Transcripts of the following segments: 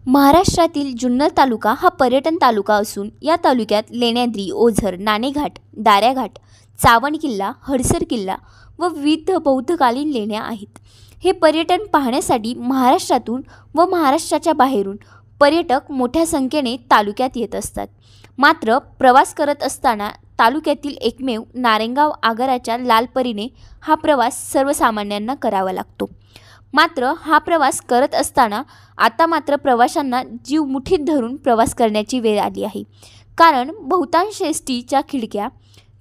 महाराष्ट्रातील जुन्नर तालुका हा पर्यटन तालुका असून या तालुक्यात लेण्याद्री, ओझर, नाणेघाट, दाऱ्याघाट, चावण किल्ला, हडसर किल्ला व विविध बौद्धकालीन लेण्या आहेत। हे पर्यटन पाहण्यासाठी महाराष्ट्रातून व महाराष्ट्राच्या बाहेरून पर्यटक मोठ्या संख्येने तालुक्यात येत असतात। मात्र प्रवास करत असताना तालुक्यातील एकमेव नारायणगाव आगाराच्या लालपरीने हा प्रवास सर्वसामान्यांना करावा लागतो। मात्र हा प्रवास करत असताना आता मात्र प्रवाशांना जीव मुठीत धरून प्रवास करण्याची वेळ आली आहे। कारण बहुतांश एसटीच्या खिडक्या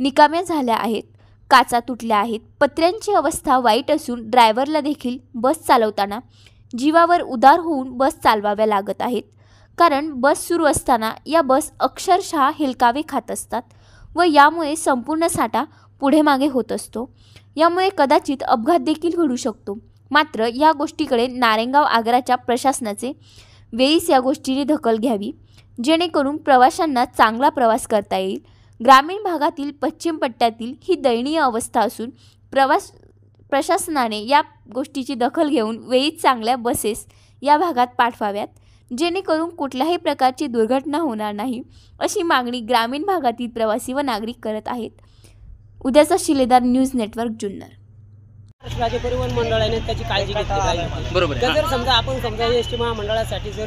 निकाम्या झाल्या आहेत, काचा तुटल्या आहेत, पत्र्यांची अवस्था वाईट असून ड्रायव्हरला देखील बस चालवताना जीवावर उदार होऊन बस चालवाव्या लागत आहेत। कारण बस सुरू असताना या बस अक्षरशः हेलकावे खात असतात व यामुळे संपूर्ण साठा पुढे मागे होत असतो। यामुळे कदाचित अपघात देखील घडू शकतो। मात्र या गोष्टीकडे नारायणगाव आगाराच्या प्रशासनाचे वेळीच या गोष्टीची दखल घ्यावी, जेणेकरून प्रवाशांना चांगला प्रवास करता येईल। ग्रामीण भागातील पश्चिम पट्ट्यातील ही दयनीय अवस्था असून प्रशासनाने या गोष्टीची दखल घेऊन वेळीच चांगल्या बसेस या भागात पाठवाव्यात, जेणेकरून कुठल्याही प्रकारची दुर्घटना होणार नाही, अशी मागणी ग्रामीण भागातील प्रवासी व नागरिक करत आहेत। उद्याचा शिलेदार न्यूज नेटवर्क जुन्नर। राज्य परिवहन मंडळाने त्याची काळजी घेतली पाहिजे। बरोबर आहे। जर समजा आपण समजा एसटी महामंडळासाठी जर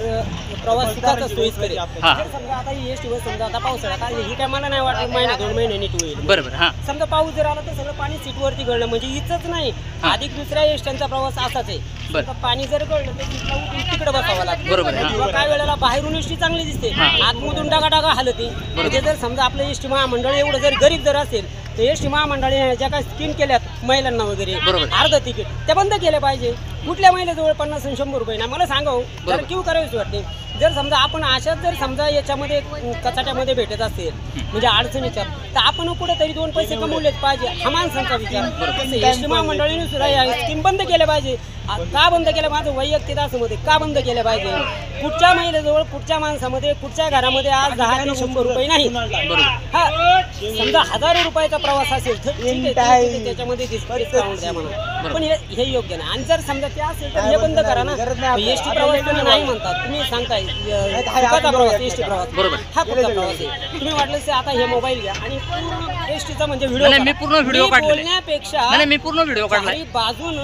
प्रवास सुखाचा सोयीस्कर आहे, जर समजा आता ही एसटी बस समजा आता पावसाळ्यात आली, ही काय मला नाही वाटत महिना 2 महिने नीट होईल। बरोबर। समजा पाऊस जर आला तर सगळं पाणी सीटवरती गळणं म्हणजे इथंच नाही, अधिक दुसऱ्या एसट्यांचा प्रवास असाच आहे। समजा पाणी जर गळलं तर सीटला उठून तिकडे बसावं लागतं। बरोबर आहे। किंवा काय वेळेला बाहेरून एसटी चांगली दिसते, आतमधून डागा हलती। म्हणजे जर समजा आपलं एसटी महामंडळ एवढं जर गरीब जर असेल तर एसटी महामंडळाने ज्या काही स्कीम केल्यात महिलांना वगैरे अर्ध तिकीट त्या बंद केले पाहिजे। कुठल्या महिलेजवळ 50 आणि 100 रुपये ना मला सांगावं, जर क्यू करावीच वाटते। जर समजा आपण अशाच जर समजा याच्यामध्ये कचाट्यामध्ये भेटत असेल म्हणजे अडचणीच्या, तर आपण कुठेतरी 2 पैसे कमवलेच पाहिजे, हा माणसांचा विचार। एसटी महामंडळाने सुद्धा या स्कीम बंद केल्या पाहिजे। का बंद केलं, माझं वैयक्तिक असं मध्ये का बंद केलं पाहिजे? कुठच्या महिलेजवळ कुठच्या माणसामध्ये कुठच्या घरामध्ये आज 10 ते 100 रुपये नाही, हा समजा 1000 रुपयाचा प्रवास असेल तर ठीक आहे, त्याच्यामध्ये डिस्काउंट द्या म्हणा, पण हे योग्य नाही। आणि जर समजा ते असेल तर हे बंद करा ना। एसटी प्रवास तुम्ही नाही म्हणतात, तुम्ही सांगताय सुखाचा प्रवास, एसटी प्रवास हा कुठला प्रवास आहे? तुम्ही वाटलं ते आता हे मोबाईल घ्या आणि पूर्ण एसटीचा म्हणजे व्हिडिओ बोलण्यापेक्षा मी पूर्ण व्हिडिओ काढला बाजून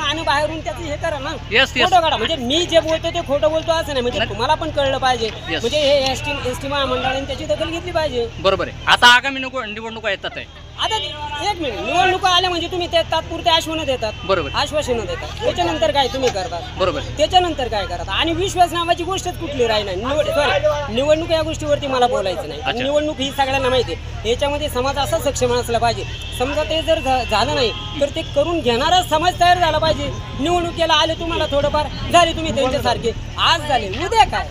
आणि बाहेरून त्याचं हे करा ना, फोटो काढा। म्हणजे मी जे बोलतो ते खोटं बोलतो असं नाही, म्हणजे तुम्हाला पण कळलं पाहिजे। म्हणजे हे एसटी महामंडळाने त्याची दखल घेतली पाहिजे। बरोबर आहे। आता आगामी निवडणुका येतात आहे, आता 1 मिनिट, निवडणुका आल्या म्हणजे तुम्ही ते तात्पुरते आश्वासनं देतात, बरोबर, आश्वासनं देतात, त्याच्यानंतर काय तुम्ही करतात, बरोबर, त्याच्यानंतर काय करतात? आणि विश्वास नावाची गोष्टच कुठली राही नाही। निवडणूक या गोष्टीवरती मला बोलायचं नाही। निवडणूक ही सगळ्यांना माहिती आहे, याच्यामध्ये समाज असा सक्षम असला पाहिजे। समजा ते जर झालं नाही तर ते करून घेणारा समाज तयार झाला पाहिजे। निवडणुकीला आले तुम्हाला थोडंफार झाले, तुम्ही त्यांच्यासारखे आज झाले, उद्या काय?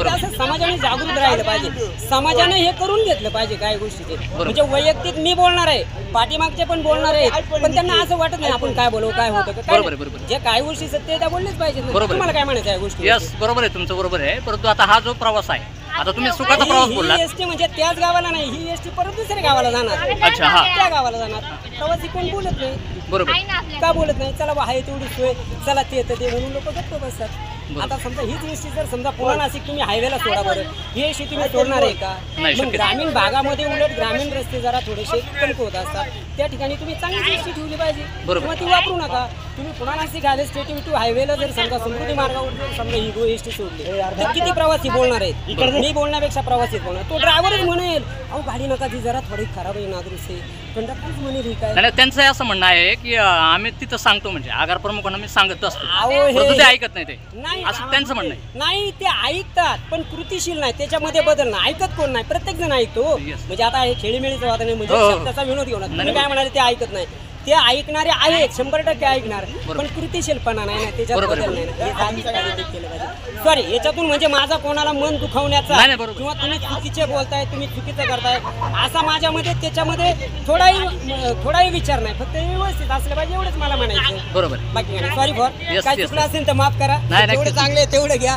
असं समाजाने जागृत राहिलं पाहिजे, समाजाने हे करून घेतलं पाहिजे काय गोष्टीचे। म्हणजे वैयक्तिक मी बोलणार आहे, पाठीमागचे पण बोलणार आहेत, पण त्यांना असं वाटत नाही आपण काय बोलू, काय होतं काय, जे काय गोष्टी सत्य त्या बोललेच पाहिजे। तुम्हाला काय म्हणायचं आहे गोष्टी? यस, बरोबर आहे, तुमचं बरोबर आहे। परंतु आता हा जो प्रवास आहे, आता तुम्ही सुखाचा प्रवास बोलला, एसटी म्हणजे त्याच गावाला नाही, ही एसटी परत दुसऱ्या गावाला जाणार, त्या गावाला जाणार, प्रवासी कोण बोलत नाही, बरोबर का बोलत नाही? चला आहे तेवढी सोय, चला ते येतं ते म्हणून लोक गप्प बसतात। आता समजा हीच एसटी जर समजा पुणे नाशिक तुम्ही हायवेला सोडा, बरं ही एसटी तुम्ही सोडणार आहे का? मग ग्रामीण भागामध्ये उलट ग्रामीण रस्ते जरा थोडेसे कमकुवत असतात, त्या ठिकाणी तुम्ही चांगली एसटी ठेवली पाहिजे किंवा ती वापरू नका। तुम्ही Pune Nashik highway state two हायवेला जर समजा समृद्धी मार्गावर जर समजा ही एसटी सोडली तर किती प्रवासी बोलणार आहेत? मी बोलण्यापेक्षा प्रवासीच बोलणार, तो ड्रायव्हरच म्हणेल अहो गाडी नका ती जरा थोडी खराब आहे, नादुरुस्त आहे, कंडक्टरच म्हणेल ही काय। त्यांचं असं म्हणणं आहे की आम्ही तिथं सांगतो, म्हणजे आगार प्रमुखांना मी सांगत असतो, ते ऐकत नाही, ते असं त्यांचं म्हणणं आहे। नाही, ते ऐकतात पण कृतीशील नाही, त्याच्यामध्ये बदल नाही, ऐकत कोण नाही, प्रत्येक जण ऐकतो। म्हणजे आता हे खेळीमेळीचं वाद नाही, म्हणजे त्याचा विनोद घेऊन तुम्ही काय म्हणाले, ते ऐकत नाही, ते ऐकणारे आहेत 100% ऐकणार, पण कृतीशीलपणा नाही ना, त्याच्यात बदल नाही ना। सॉरी, याच्यातून म्हणजे माझा कोणाला मन दुखावण्याचा किंवा तुम्ही चुकीचे बोलताय, तुम्ही चुकीचं करताय असा माझ्यामध्ये त्याच्यामध्ये थोडाही विचार नाही, फक्त व्यवस्थित असलं पाहिजे एवढंच मला म्हणायचं। बरोबर, बाकी सॉरी फॉर काय चुकलं असेल तर माफ करा, जेवढं चांगलं आहे तेवढं घ्या।